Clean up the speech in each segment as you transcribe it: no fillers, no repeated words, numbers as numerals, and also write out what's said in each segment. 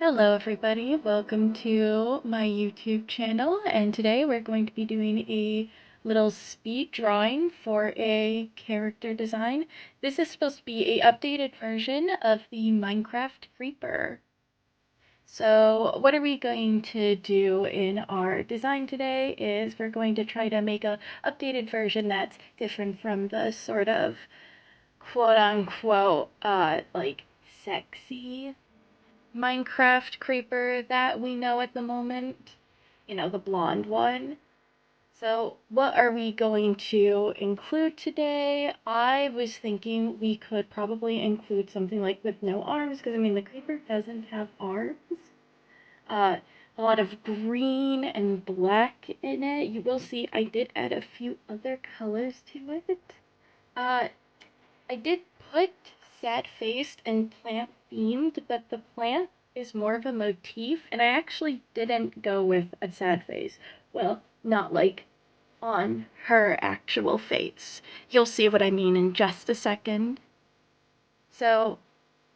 Hello everybody, welcome to my YouTube channel, and today we're going to be doing a little speed drawing for a character design. This is supposed to be a updated version of the Minecraft Creeper. So what are we going to do in our design today is we're going to try to make a updated version that's different from the sort of quote-unquote like sexy Minecraft creeper that we know at the moment. You know, the blonde one. So what are we going to include today? I was thinking we could probably include something like with no arms, because I mean the creeper doesn't have arms. Uh, a lot of green and black in it. You will see I did add a few other colors to it. Uh, I did put sad-faced and plant-themed, but the plant is more of a motif, and I actually didn't go with a sad face. Well, not like on her actual face. You'll see what I mean in just a second. So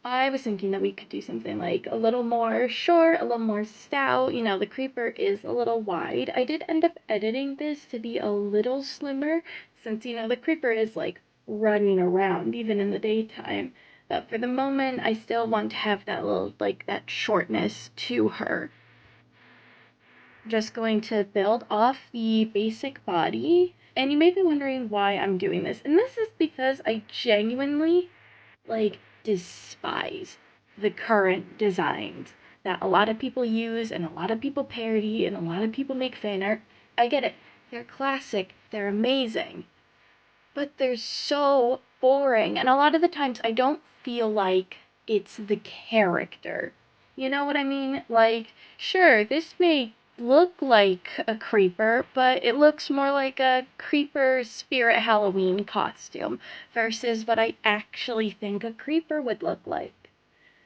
I was thinking that we could do something like a little more short, a little more stout. You know, the creeper is a little wide. I did end up editing this to be a little slimmer since, you know, the creeper is like running around even in the daytime. But for the moment, I still want to have that little, like, that shortness to her. Just going to build off the basic body. And you may be wondering why I'm doing this. And this is because I genuinely like despise the current designs that a lot of people use and a lot of people parody and a lot of people make fan art. I get it. They're classic. They're amazing. But they're so boring. And a lot of the times I don't feel like it's the character. You know what I mean? Like, sure, this may look like a creeper, but it looks more like a creeper spirit Halloween costume versus what I actually think a creeper would look like.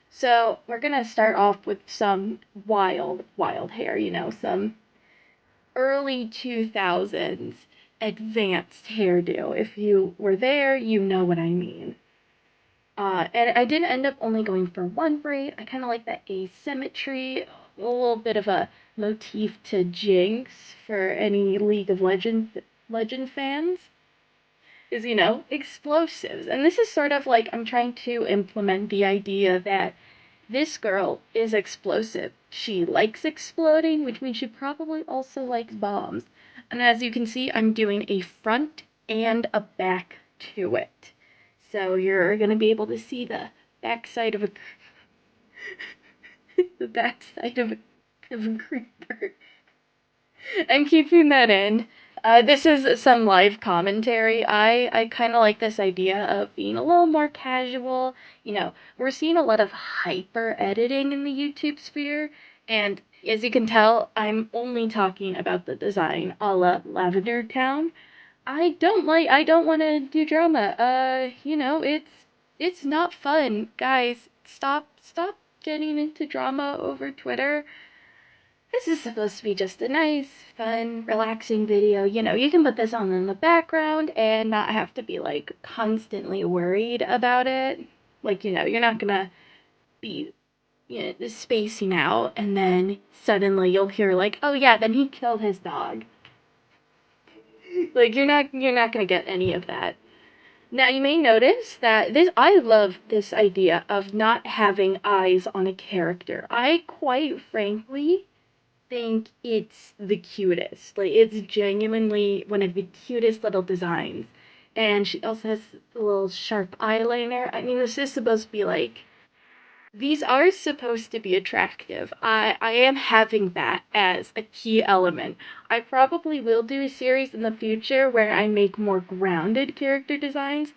So we're gonna start off with some wild hair, you know, some early 2000s advanced hairdo. If you were there, you know what I mean. And I did end up only going for one braid. I kind of like that asymmetry, a little bit of a motif to Jinx for any League of Legend fans. Is, you know, explosives. And this is sort of like I'm trying to implement the idea that this girl is explosive. She likes exploding, which means she probably also likes bombs. And as you can see, I'm doing a front and a back to it. So you're going to be able to see the backside of a the backside of a creeper. I'm keeping that in. This is some live commentary. I kind of like this idea of being a little more casual. You know, we're seeing a lot of hyper editing in the YouTube sphere, and as you can tell, I'm only talking about the design a la Lavender Town. I don't want to do drama. You know, it's not fun. Guys, stop getting into drama over Twitter. This is supposed to be just a nice, fun, relaxing video. You know, you can put this on in the background and not have to be like constantly worried about it. Like, you know, you're not gonna be, you know, spacing out and then suddenly you'll hear like, oh yeah, then he killed his dog. Like you're not gonna get any of that. Now you may notice that I love this idea of not having eyes on a character. I quite frankly think it's the cutest. Like, it's genuinely one of the cutest little designs. And she also has a little sharp eyeliner. I mean, this is supposed to be like, these are supposed to be attractive. I am having that as a key element. I probably will do a series in the future where I make more grounded character designs.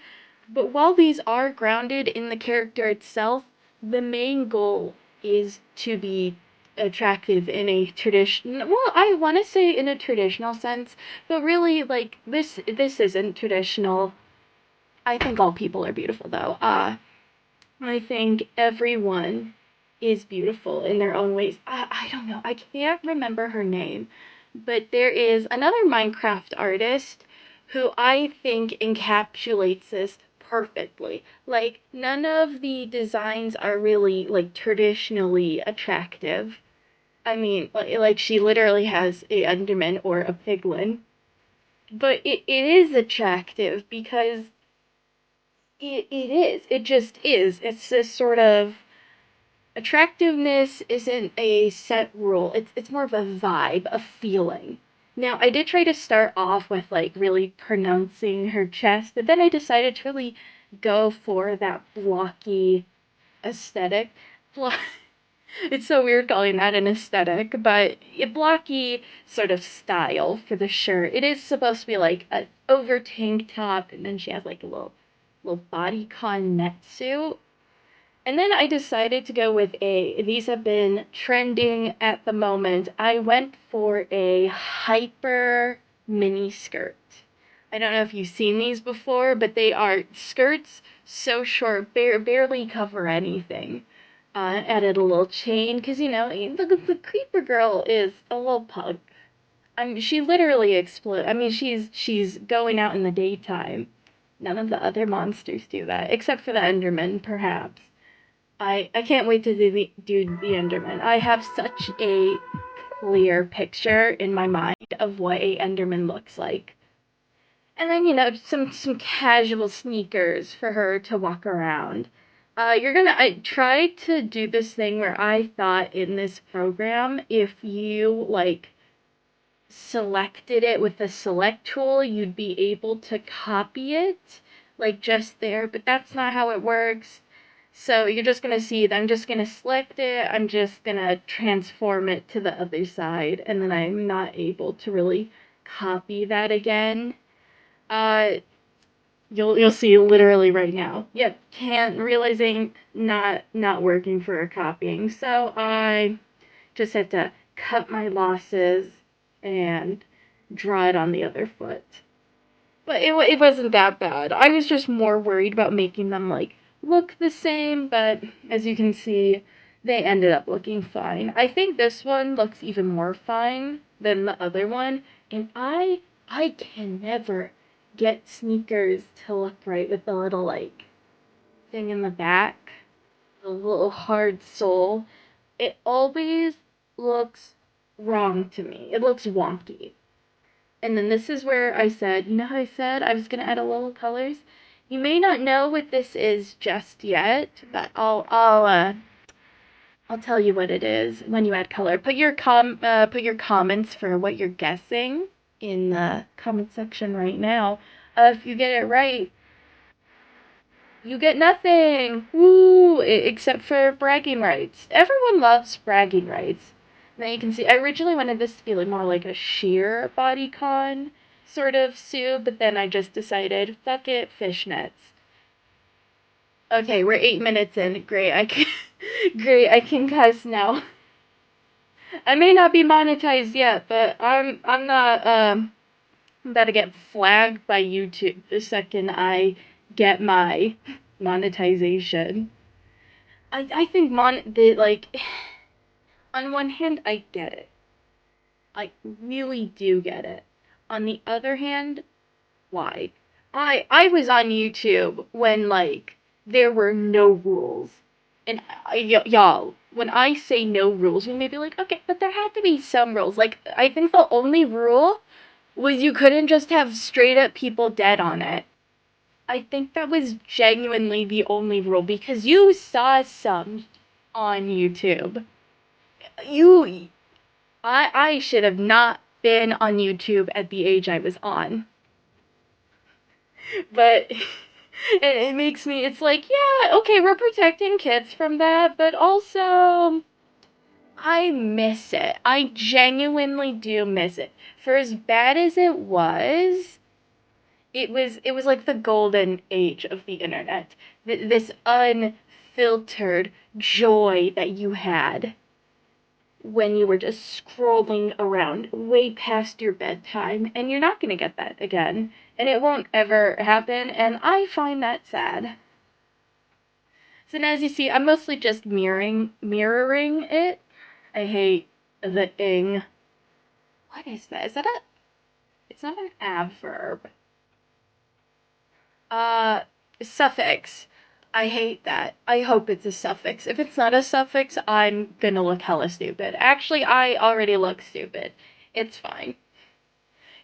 But while these are grounded in the character itself, the main goal is to be attractive in a tradition, well, I want to say in a traditional sense, but really, like, this isn't traditional. I think all people are beautiful though. I think everyone is beautiful in their own ways. I don't know, I can't remember her name, but there is another Minecraft artist who I think encapsulates this perfectly. Like, none of the designs are really, like, traditionally attractive. I mean, like she literally has a Enderman or a Piglin. But it is attractive because it is. It just is. It's this sort of attractiveness isn't a set rule. It's more of a vibe, a feeling. Now, I did try to start off with like really pronouncing her chest, but then I decided to really go for that blocky aesthetic. It's so weird calling that an aesthetic, but a blocky sort of style for the shirt. It is supposed to be like an over tank top, and then she has like a little bodycon net suit. And then I decided to go with these have been trending at the moment. I went for a hyper mini skirt. I don't know if you've seen these before, but they are skirts so short, barely cover anything. Added a little chain, because, you know, the creeper girl is a little pug. I mean, she literally explodes. I mean, she's going out in the daytime. None of the other monsters do that, except for the Enderman, perhaps. I can't wait to do the Enderman. I have such a clear picture in my mind of what a Enderman looks like. And then, you know, some casual sneakers for her to walk around. I tried to do this thing where I thought in this program, if you, like, selected it with the select tool, you'd be able to copy it, like, just there, but that's not how it works. So you're just gonna see that I'm just gonna select it, I'm just gonna transform it to the other side, and then I'm not able to really copy that again. Uh, you'll see literally right now. Yep, can't realizing not working for copying. So I just had to cut my losses and draw it on the other foot. But it wasn't that bad. I was just more worried about making them like look the same, but as you can see, they ended up looking fine. I think this one looks even more fine than the other one, and I can never get sneakers to look right with the little like thing in the back, the little hard sole. It always looks wrong to me. It looks wonky. And then this is where I said, you know how I said I was going to add a little colors? You may not know what this is just yet, but I'll tell you what it is when you add color. Put your comments for what you're guessing in the comment section right now. If you get it right, you get nothing. Woo! Except for bragging rights. Everyone loves bragging rights. Now you can see, I originally wanted this to be like more like a sheer bodycon sort of suit, but then I just decided, fuck it, fishnets. Okay, we're 8 minutes in. Great, great, I can cuss now. I may not be monetized yet, but I'm not, I'm about to get flagged by YouTube the second I get my monetization. I think like, on one hand, I get it. I really do get it. On the other hand, why? I was on YouTube when, like, there were no rules. And y'all, when I say no rules, you may be like, okay, but there had to be some rules. Like, I think the only rule was you couldn't just have straight up people dead on it. I think that was genuinely the only rule because you saw some on YouTube. You, I should have not been on YouTube at the age I was on. But it makes me, it's like, yeah, okay, we're protecting kids from that, but also, I miss it. I genuinely do miss it. For as bad as it was like the golden age of the internet. This unfiltered joy that you had when you were just scrolling around way past your bedtime, and you're not going to get that again, and it won't ever happen, and I find that sad. So now, as you see, I'm mostly just mirroring it. I hate the ing. What is that? Is that a? It's not an adverb. Suffix. I hate that. I hope it's a suffix. If it's not a suffix, I'm gonna look hella stupid. Actually, I already look stupid. It's fine.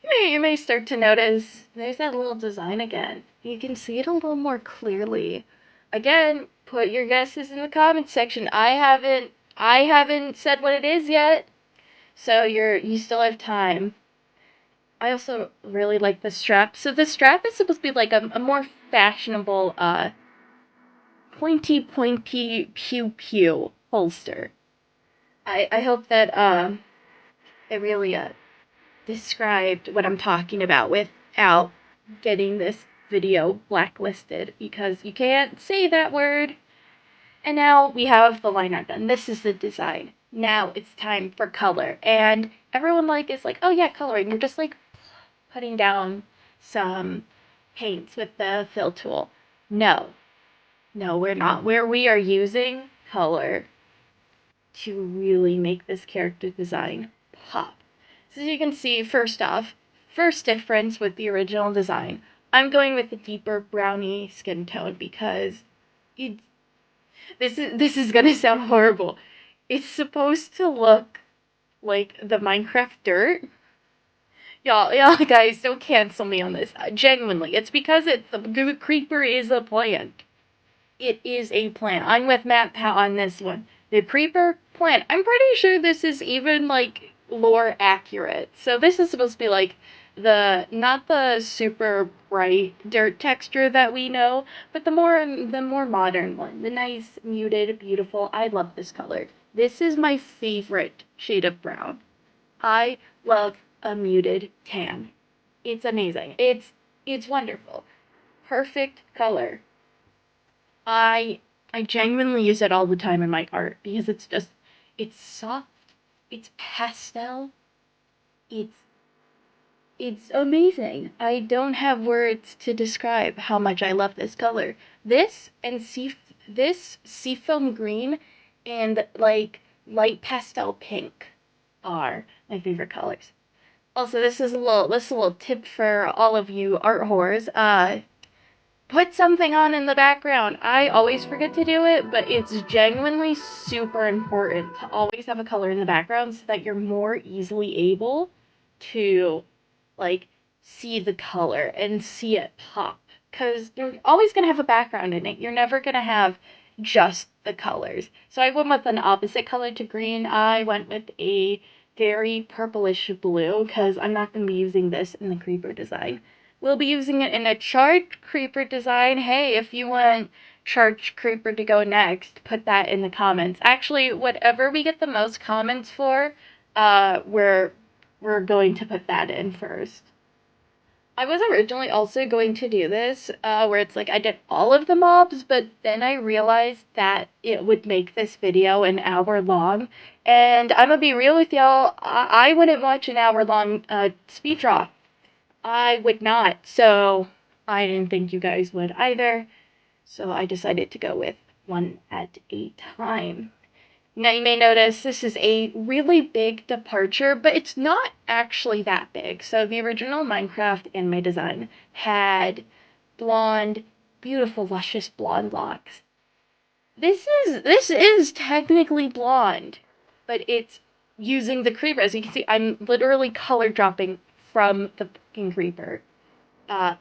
You may start to notice there's that little design again. You can see it a little more clearly. Again, put your guesses in the comments section. I haven't said what it is yet. So you still have time. I also really like the strap. So the strap is supposed to be like a more fashionable pointy pew pew holster. I hope that it really described what I'm talking about without getting this video blacklisted, because you can't say that word. And now we have the line art done. This is the design. Now it's time for color. And everyone is like, oh yeah, coloring. You're just like putting down some paints with the fill tool. No. No, we're not. We are using color to really make this character design pop. So as you can see, first off, first difference with the original design, I'm going with a deeper brownie skin tone because it, this is gonna sound horrible. It's supposed to look like the Minecraft dirt. Y'all guys, don't cancel me on this. Genuinely, it's because the creeper is a plant. It is a plant. I'm with Matt Pat on this one. The creeper plant. I'm pretty sure this is even lore accurate. So this is supposed to be not the super bright dirt texture that we know, but the more modern one. The nice, muted, beautiful. I love this color. This is my favorite shade of brown. I love a muted tan. It's amazing. It's wonderful. Perfect color. I I genuinely use it all the time in my art because it's soft, it's pastel, it's it's amazing. I don't have words to describe how much I love this color. This seafoam green and light pastel pink are my favorite colors. Also, this is a little tip for all of you art whores. Put something on in the background. I always forget to do it, but it's genuinely super important to always have a color in the background so that you're more easily able to see the color and see it pop. Because you're always going to have a background in it. You're never going to have just the colors. So I went with an opposite color to green. I went with a very purplish blue because I'm not going to be using this in the creeper design. We'll be using it in a charged creeper design. Hey, if you want charged creeper to go next, put that in the comments. Actually, whatever we get the most comments for, we're going to put that in first. I was originally also going to do this, where it's I did all of the mobs, but then I realized that it would make this video an hour long, and I'm gonna be real with y'all, I wouldn't watch an hour long speed draw. I would not, so I didn't think you guys would either, so I decided to go with one at a time. Now you may notice this is a really big departure, but it's not actually that big. So the original Minecraft anime design had blonde, beautiful, luscious blonde locks. This is technically blonde, but it's using the creeper. As you can see, I'm literally color dropping from the fucking creeper. Uh,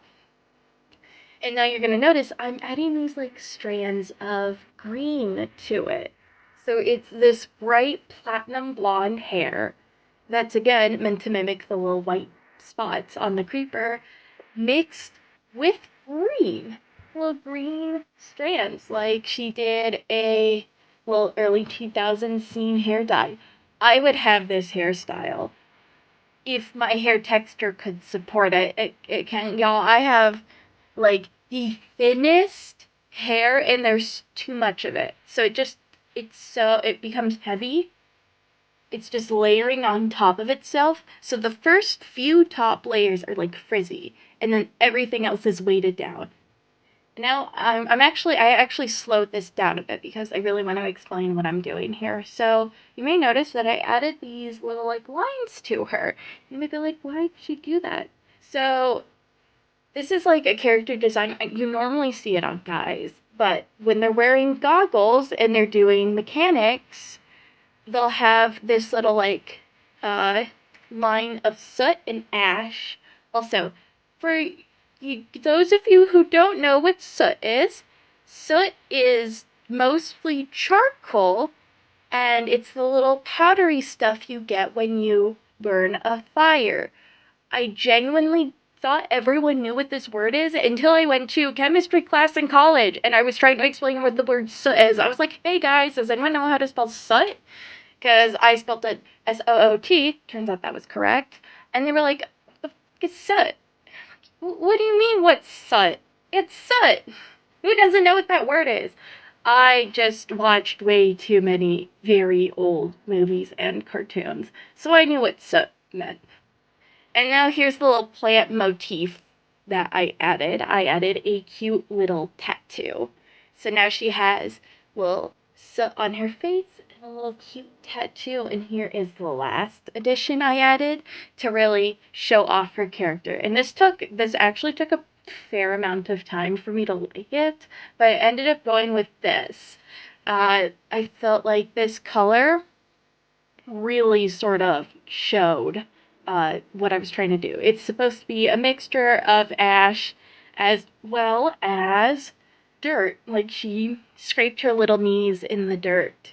and now you're gonna notice I'm adding these strands of green to it. So it's this bright platinum blonde hair that's again meant to mimic the little white spots on the creeper, mixed with green. Little green strands, like she did a little early 2000s scene hair dye. I would have this hairstyle if my hair texture could support it. It can, y'all. I have the thinnest hair and there's too much of it. So it becomes heavy. It's just layering on top of itself. So the first few top layers are frizzy and then everything else is weighted down. Now I actually slowed this down a bit because I really want to explain what I'm doing here. So you may notice that I added these little lines to her. You may be like, why did she do that? So This is like a character design. You normally see it on guys, but when they're wearing goggles and they're doing mechanics, they'll have this little like uh line of soot and ash. Also, for those of you who don't know what soot is mostly charcoal, and it's the little powdery stuff you get when you burn a fire. I genuinely thought everyone knew what this word is until I went to chemistry class in college and I was trying to explain what the word soot is. I was like, hey guys, does anyone know how to spell soot? Because I spelled it SOOT. Turns out that was correct. And they were like, the f is soot? What do you mean, what's soot? It's soot. Who doesn't know what that word is? I just watched way too many very old movies and cartoons, so I knew what soot meant. And now here's the little plant motif that I added. I added a cute little tattoo. So now she has little soot on her face and a little cute tattoo. And here is the last addition I added to really show off her character. And this actually took a fair amount of time for me to like it, but I ended up going with this. I felt like this color really sort of showed what I was trying to do. It's supposed to be a mixture of ash as well as dirt. Like she scraped her little knees in the dirt.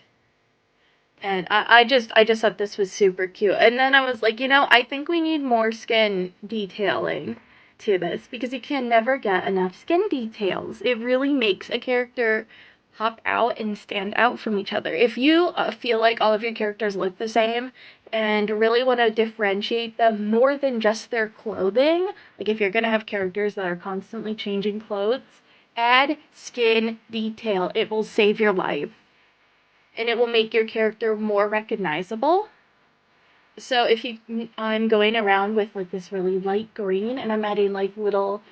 And I just thought this was super cute. And then I was like, I think we need more skin detailing to this because you can never get enough skin details. It really makes a character pop out and stand out from each other. If you feel like all of your characters look the same and really want to differentiate them more than just their clothing, like if you're going to have characters that are constantly changing clothes, add skin detail. It will save your life and it will make your character more recognizable. So if you, I'm going around with like this really light green and I'm adding like little,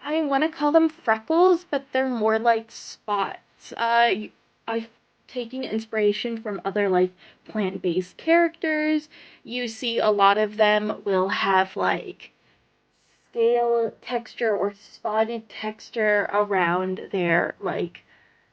I want to call them freckles, but they're more like spots. I've taken inspiration from other like plant-based characters. You see a lot of them will have like scale texture or spotted texture around their like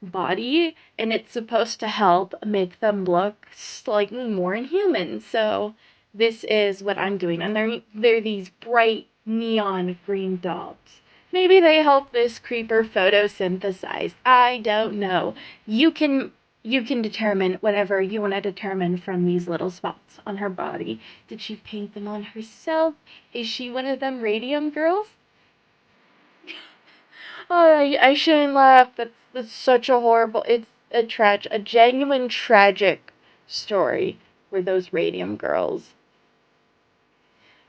body, and it's supposed to help make them look slightly more inhuman. So this is what I'm doing, and they're these bright neon green dots. Maybe they help this creeper photosynthesize. I don't know. You can determine whatever you want to determine from these little spots on her body. Did she paint them on herself? Is she one of them radium girls? Oh, I shouldn't laugh. That's such a horrible. It's a genuine tragic story for those radium girls.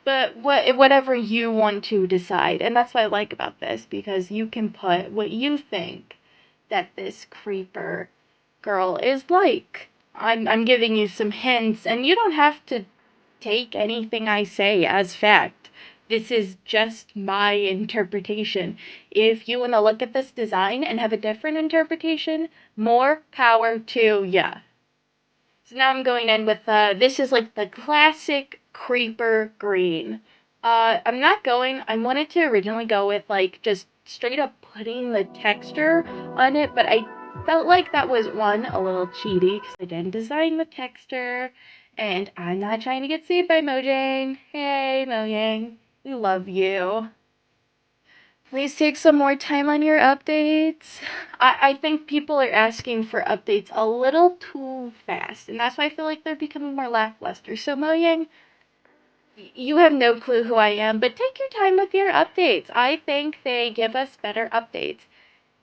But whatever you want to decide, and that's what I like about this because you can put what you think that this creeper girl is like. I'm giving you some hints, and you don't have to take anything I say as fact. This is just my interpretation. If you want to look at this design and have a different interpretation, more power to ya. So now I'm going in with, this is like the classic creeper green. I wanted to originally go with like just straight up putting the texture on it, but I felt like that was one, a little cheaty because I didn't design the texture, and I'm not trying to get sued by Mojang. Hey, Mojang, we love you. Please take some more time on your updates. I think people are asking for updates a little too fast, and that's why I feel like they're becoming more lackluster. So, Mojang, you have no clue who I am, but take your time with your updates. I think they give us better updates.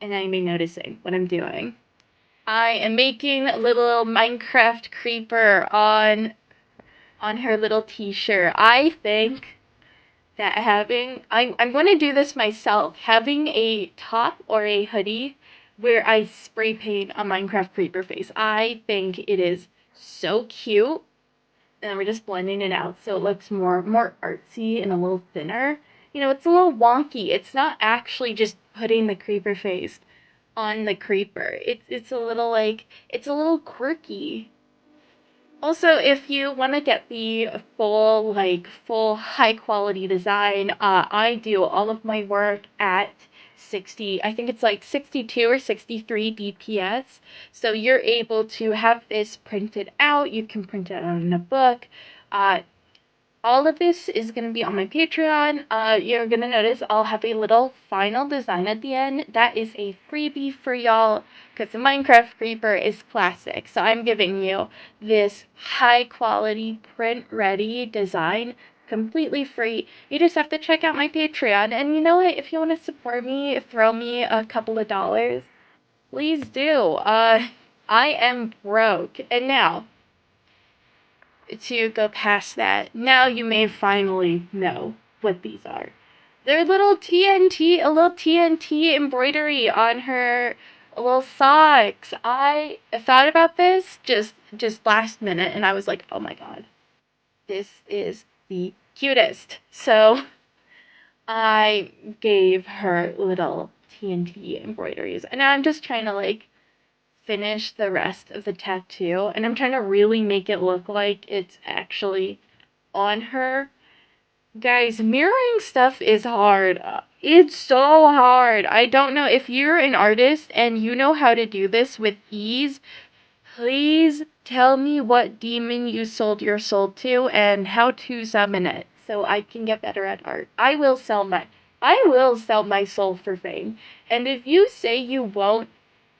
And I'm noticing what I'm doing. I am making a little Minecraft creeper on her little t-shirt. I think that I'm going to do this myself, having a top or a hoodie where I spray paint a Minecraft creeper face. I think it is so cute. And we're just blending it out so it looks more artsy and a little thinner. It's a little wonky. It's not actually just putting the creeper face on the creeper. It's a little quirky. Also, if you want to get the full high quality design, I do all of my work at 60, I think it's like 62 or 63 DPS. So you're able to have this printed out. You can print it out in a book. Uh, all of this is going to be on my Patreon. You're going to notice I'll have a little final design at the end. That is a freebie for y'all because the Minecraft Creeper is classic. So I'm giving you this high quality print ready design completely free. You just have to check out my Patreon. And you know what? If you want to support me, throw me a couple of dollars, please do. I am broke. And now, to go past that, now you may finally know what these are. They're a little TNT embroidery on her little socks. I thought about this just last minute and I was like, oh my god, this is the cutest. So I gave her little TNT embroideries and now I'm just trying to finish the rest of the tattoo and I'm trying to really make it look like it's actually on her. Guys, mirroring stuff is hard. It's so hard. I don't know if you're an artist and you know how to do this with ease. Please tell me what demon you sold your soul to and how to summon it so I can get better at art. I will sell my soul for fame. And if you say you won't,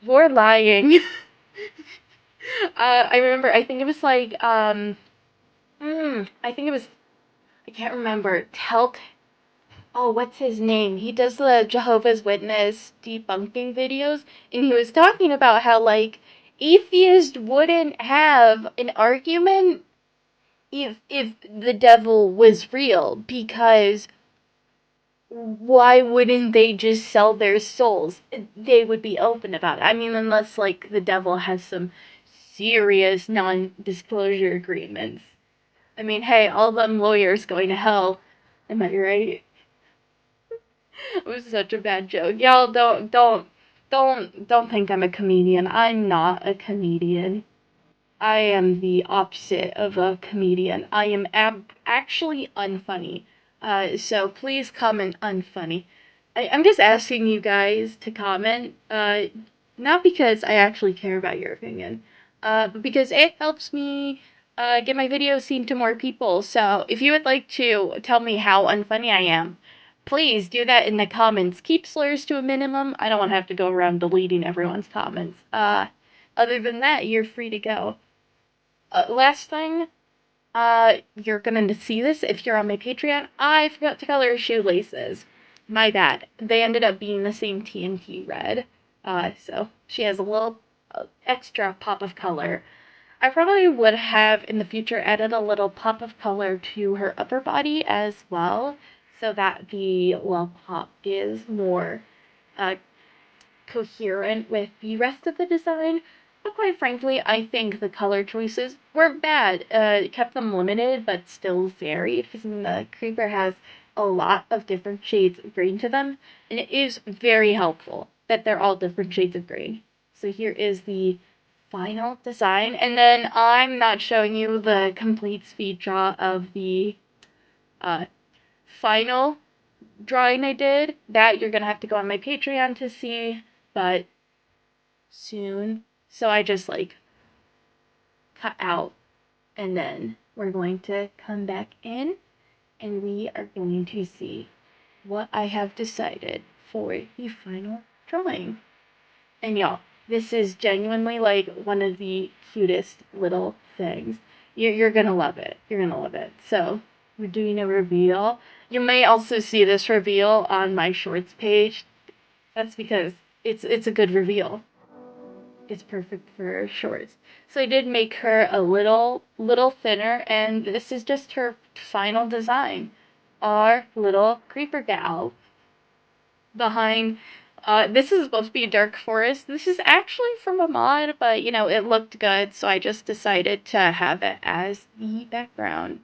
you're lying. I remember, I think it was I think it was, I can't remember. Oh, what's his name? He does the Jehovah's Witness debunking videos, and he was talking about how, atheists wouldn't have an argument if the devil was real, because why wouldn't they just sell their souls? They would be open about it. I mean, unless, the devil has some serious non-disclosure agreements. I mean, hey, all them lawyers going to hell. Am I right? It was such a bad joke. Y'all don't think I'm a comedian. I'm not a comedian. I am the opposite of a comedian. I am actually unfunny. So please comment unfunny. I'm just asking you guys to comment, not because I actually care about your opinion, but because it helps me get my videos seen to more people. So if you would like to tell me how unfunny I am, please do that in the comments. Keep slurs to a minimum. I don't want to have to go around deleting everyone's comments. Other than that, you're free to go. Last thing, you're gonna see this if you're on my Patreon. I forgot to color her shoelaces. My bad. They ended up being the same TNT red. So she has a little extra pop of color. I probably would have in the future added a little pop of color to her upper body as well, so that the little pop is more uh, coherent with the rest of the design. But quite frankly, I think the color choices weren't bad. It kept them limited, but still varied, because the creeper has a lot of different shades of green to them, and it is very helpful that they're all different shades of green. So here is the final design, and then I'm not showing you the complete speed draw of the uh, final drawing I did. That you're gonna have to go on my Patreon to see, but soon. So I just cut out, and then we're going to come back in and we are going to see what I have decided for the final drawing. And y'all, this is genuinely one of the cutest little things. You're gonna love it. You're gonna love it. So we're doing a reveal. You may also see this reveal on my shorts page. That's because it's a good reveal. It's perfect for shorts. So I did make her a little thinner, and this is just her final design. Our little creeper gal. Behind, this is supposed to be a dark forest. This is actually from a mod, but it looked good, so I just decided to have it as the background.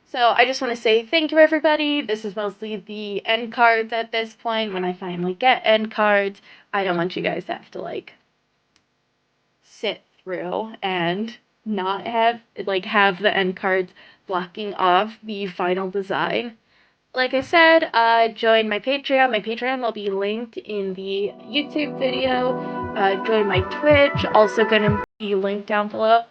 So I just want to say thank you, everybody. This is mostly the end cards at this point. When I finally get end cards, I don't want you guys to have to sit through and not have the end cards blocking off the final design. Like I said, join my Patreon. My Patreon will be linked in the YouTube video. Join my Twitch, also gonna be linked down below.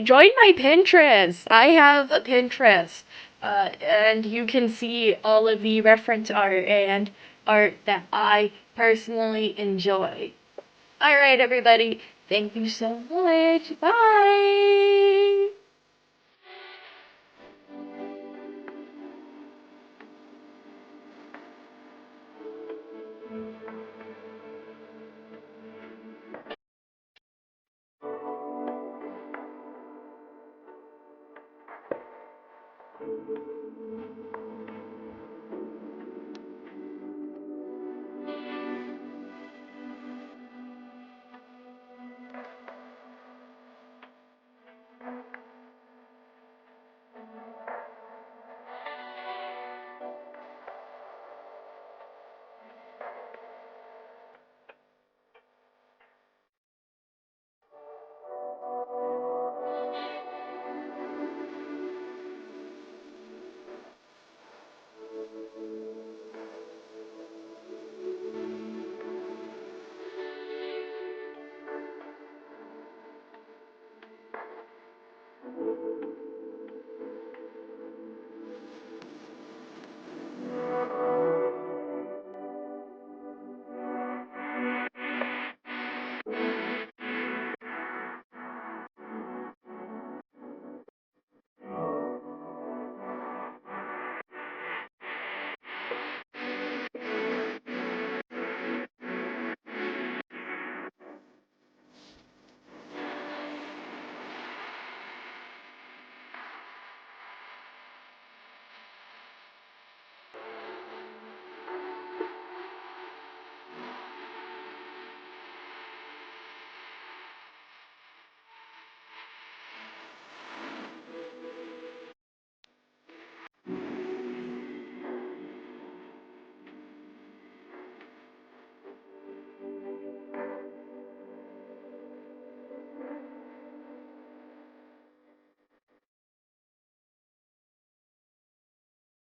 Join my Pinterest. I have a Pinterest. And you can see all of the reference art and art that I personally enjoy. Alright, everybody. Thank you so much. Bye!